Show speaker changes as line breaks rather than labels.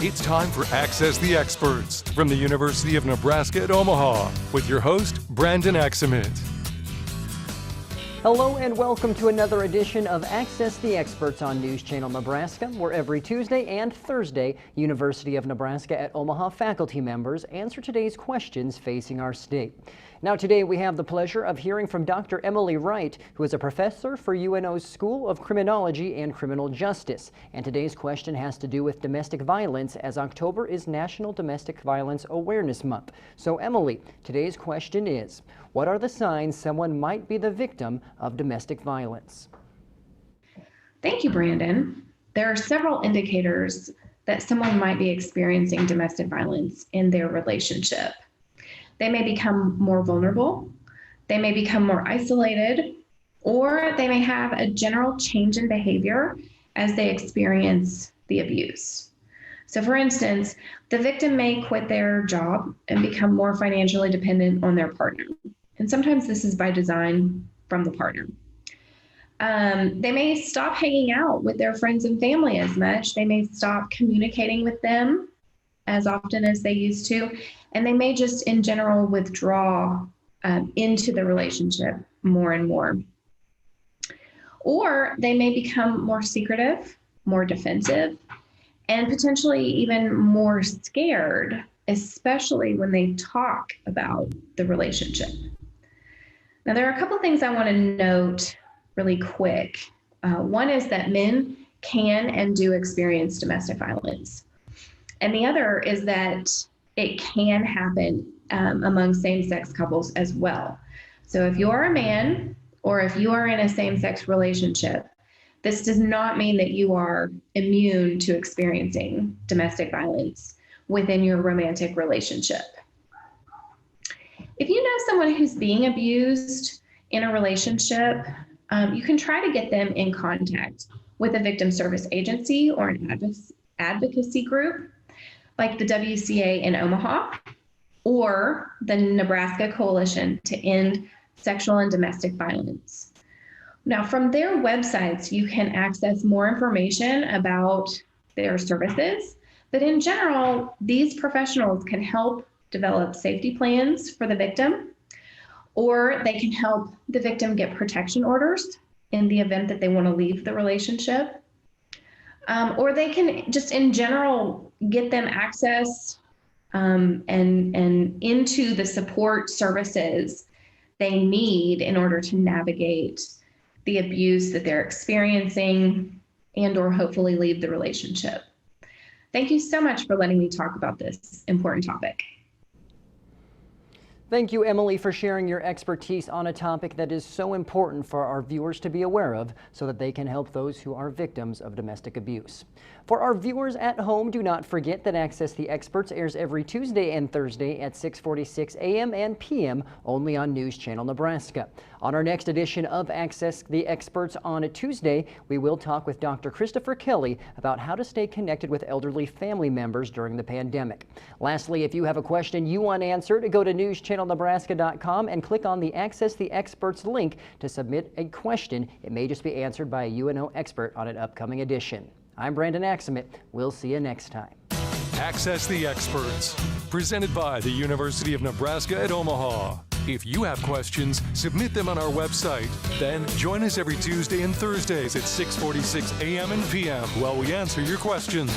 It's time for Access the Experts from the University of Nebraska at Omaha with your host, Brandon Axamit.
Hello and welcome to another edition of Access the Experts on News Channel Nebraska, where every Tuesday and Thursday, University of Nebraska at Omaha faculty members answer today's questions facing our state. Now today we have the pleasure of hearing from Dr. Emily Wright, who is a professor for UNO's School of Criminology and Criminal Justice. And today's question has to do with domestic violence, as October is National Domestic Violence Awareness Month. So Emily, today's question is, what are the signs someone might be the victim of domestic violence?
Thank you, Brandon. There are several indicators that someone might be experiencing domestic violence in their relationship. They may become more vulnerable, they may become more isolated, or they may have a general change in behavior as they experience the abuse. So for instance, the victim may quit their job and become more financially dependent on their partner. And sometimes this is by design from the partner. They may stop hanging out with their friends and family as much. They may stop communicating with them as often as they used to. And they may just in general withdraw into the relationship more and more. Or they may become more secretive, more defensive, and potentially even more scared, especially when they talk about the relationship. Now, there are a couple of things I want to note really quick. One is that men can and do experience domestic violence. And the other is that it can happen among same-sex couples as well. So if you're a man or if you are in a same-sex relationship, this does not mean that you are immune to experiencing domestic violence within your romantic relationship. If you know someone who's being abused in a relationship, you can try to get them in contact with a victim service agency or an advocacy group like the WCA in Omaha or the Nebraska Coalition to End Sexual and Domestic Violence. Now, from their websites, you can access more information about their services, but in general, these professionals can help develop safety plans for the victim, or they can help the victim get protection orders in the event that they want to leave the relationship. Or they can just in general get them access and into the support services they need in order to navigate the abuse that they're experiencing and or hopefully leave the relationship. Thank you so much for letting me talk about this important topic.
Thank you, Emily, for sharing your expertise on a topic that is so important for our viewers to be aware of so that they can help those who are victims of domestic abuse. For our viewers at home, do not forget that Access the Experts airs every Tuesday and Thursday at 6:46 a.m. and p.m. only on News Channel Nebraska. On our next edition of Access the Experts on a Tuesday, we will talk with Dr. Christopher Kelly about how to stay connected with elderly family members during the pandemic. Lastly, if you have a question you want answered, go to newschannelnebraska.com and click on the Access the Experts link to submit a question. It may just be answered by a UNO expert on an upcoming edition. I'm Brandon Axamit. We'll see you next time.
Access the Experts, presented by the University of Nebraska at Omaha. If you have questions, submit them on our website. Then join us every Tuesday and Thursdays at 6:46 a.m. and p.m. while we answer your questions.